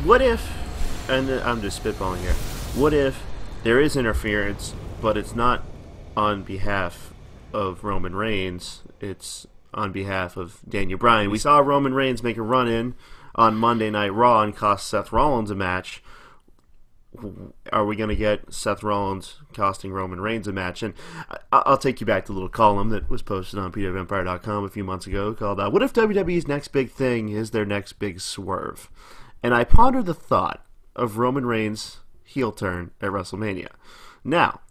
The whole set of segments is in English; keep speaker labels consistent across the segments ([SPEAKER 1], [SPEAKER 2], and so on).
[SPEAKER 1] What if, and I'm just spitballing here, what if there is interference, but it's not on behalf of Roman Reigns, it's on behalf of Daniel Bryan? We saw Roman Reigns make a run-in on Monday Night Raw and cost Seth Rollins a match. Are we going to get Seth Rollins costing Roman Reigns a match? And I'll take you back to a little column that was posted on PWFempire.com a few months ago called What if WWE's next big thing is their next big swerve? And I pondered the thought of Roman Reigns' heel turn at WrestleMania. Now,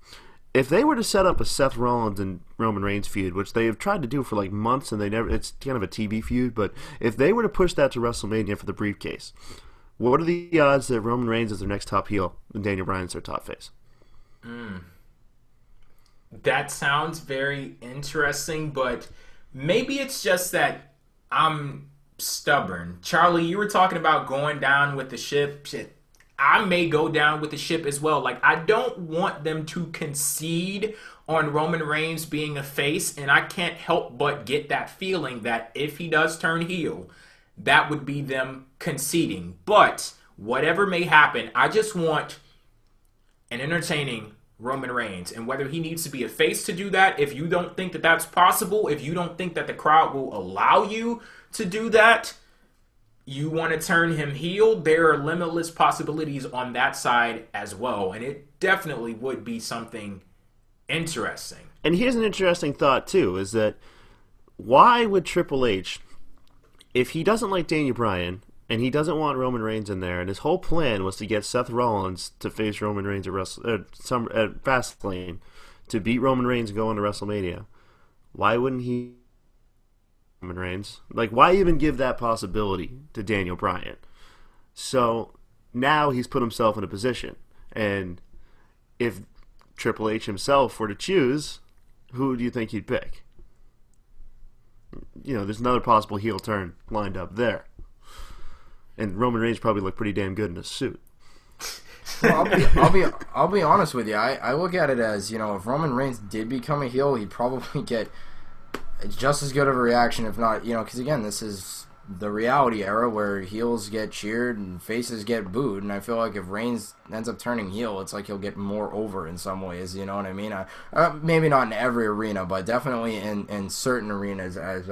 [SPEAKER 1] if they were to set up a Seth Rollins and Roman Reigns feud, which they have tried to do for like months and it's kind of a TV feud, but if they were to push that to WrestleMania for the briefcase, what are the odds that Roman Reigns is their next top heel and Daniel Bryan is their top face?
[SPEAKER 2] That sounds very interesting, but maybe it's just that I'm stubborn. Charlie, you were talking about going down with the ship. Shit, I may go down with the ship as well. Like, I don't want them to concede on Roman Reigns being a face, and I can't help but get that feeling that if he does turn heel, that would be them conceding. But whatever may happen, I just want an entertaining Roman Reigns. And whether he needs to be a face to do that, if you don't think that that's possible, if you don't think that the crowd will allow you to do that, you want to turn him heel, there are limitless possibilities on that side as well. And it definitely would be something interesting.
[SPEAKER 1] And here's an interesting thought, too, is that why would Triple H, if he doesn't like Daniel Bryan and he doesn't want Roman Reigns in there, and his whole plan was to get Seth Rollins to face Roman Reigns at Fastlane to beat Roman Reigns and go into WrestleMania, why wouldn't he Roman Reigns? Like, why even give that possibility to Daniel Bryan? So now he's put himself in a position, and if Triple H himself were to choose, who do you think he'd pick? You know, there's another possible heel turn lined up there. And Roman Reigns probably looked pretty damn good in a suit.
[SPEAKER 3] Well, I'll be honest with you. I look at it as, you know, if Roman Reigns did become a heel, he'd probably get just as good of a reaction, if not, you know, because again, this is the reality era where heels get cheered and faces get booed, and I feel like if Reigns ends up turning heel, it's like he'll get more over in some ways, you know what I mean? Maybe not in every arena, but definitely in certain arenas, as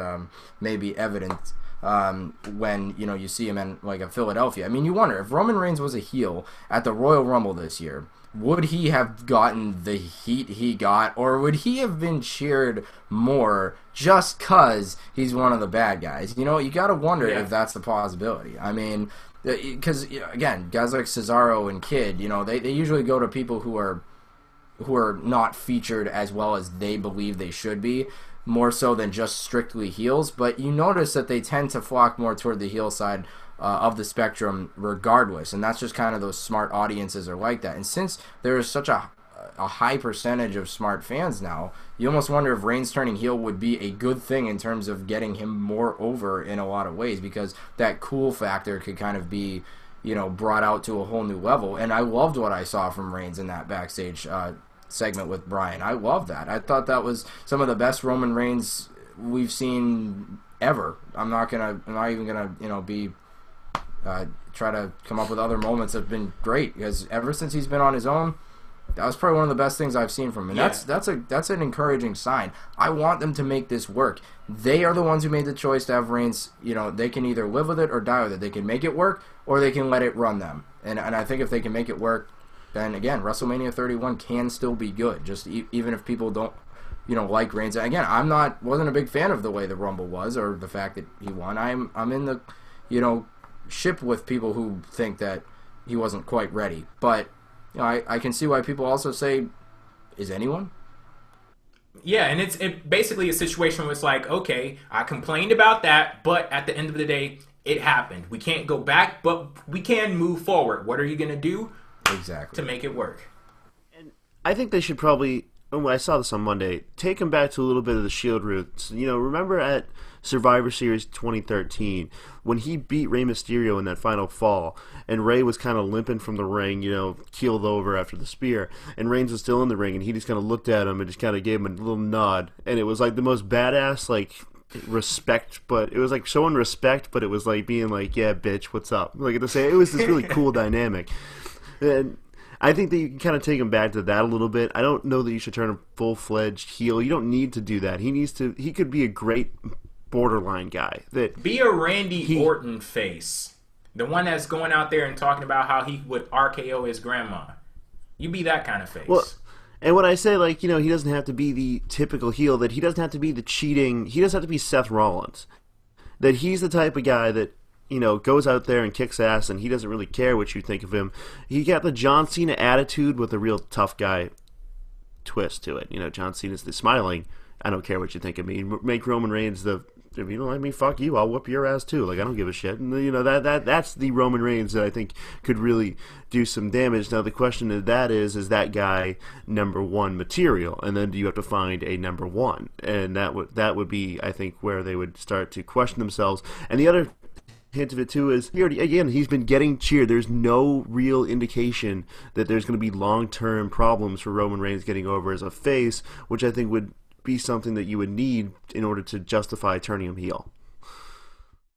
[SPEAKER 3] maybe evident when, you know, you see him in like a Philadelphia. I mean, you wonder, if Roman Reigns was a heel at the Royal Rumble this year, would he have gotten the heat he got, or would he have been cheered more just because he's one of the bad guys? You know, you got to wonder if that's the possibility. I mean, because, again, guys like Cesaro and Kidd, you know, they usually go to people who are not featured as well as they believe they should be, more so than just strictly heels. But you notice that they tend to flock more toward the heel side of the spectrum regardless, and that's just kind of those smart audiences are like that. And since there is such a high percentage of smart fans now, you almost wonder if Reigns turning heel would be a good thing in terms of getting him more over in a lot of ways, because that cool factor could kind of be, you know, brought out to a whole new level. And I loved what I saw from Reigns in that backstage segment with Bryan. I loved that. I thought that was some of the best Roman Reigns we've seen ever. I'm not even gonna, you know, be try to come up with other moments that have been great, because ever since he's been on his own, that was probably one of the best things I've seen from him. And that's an encouraging sign. I want them to make this work. They are the ones who made the choice to have Reigns. You know, they can either live with it or die with it. They can make it work, or they can let it run them. And I think if they can make it work, then again, WrestleMania 31 can still be good. Just even if people don't, you know, like Reigns. Again, wasn't a big fan of the way the Rumble was, or the fact that he won. I'm in the, you know, ship with people who think that he wasn't quite ready. But, you know, I can see why people also say, is anyone?
[SPEAKER 2] Yeah, and it's basically a situation where it's like, okay, I complained about that, but at the end of the day, it happened. We can't go back, but we can move forward. What are you going to do
[SPEAKER 3] exactly
[SPEAKER 2] to make it work?
[SPEAKER 1] And I think they should probably, I saw this on Monday, take him back to a little bit of the Shield roots. You know, remember at Survivor Series 2013 when he beat Rey Mysterio in that final fall, and Rey was kind of limping from the ring, you know, keeled over after the spear, and Reigns was still in the ring, and he just kind of looked at him and just kind of gave him a little nod, and it was like the most badass, like, respect, but it was like showing respect, but it was like being like, yeah, bitch, what's up? Like to say, it was this really cool dynamic. And I think that you can kind of take him back to that a little bit. I don't know that you should turn him full-fledged heel. You don't need to do that. He could be a great borderline guy.
[SPEAKER 2] Be a Randy Orton face. The one that's going out there and talking about how he would RKO his grandma. You be that kind of face.
[SPEAKER 1] Well, and when I say, like, he doesn't have to be the typical heel, that he doesn't have to be the cheating, he doesn't have to be Seth Rollins. That he's the type of guy that, goes out there and kicks ass, and he doesn't really care what you think of him. He got the John Cena attitude with a real tough guy twist to it. John Cena's the smiling, I don't care what you think of me. Make Roman Reigns if you don't like me, fuck you, I'll whoop your ass too. Like, I don't give a shit. And that's the Roman Reigns that I think could really do some damage. Now the question is that guy number one material? And then do you have to find a number one? And that would be, I think, where they would start to question themselves. And the other hint of it too is he's been getting cheered. There's no real indication that there's going to be long-term problems for Roman Reigns getting over as a face, which I think would be something that you would need in order to justify turning him heel.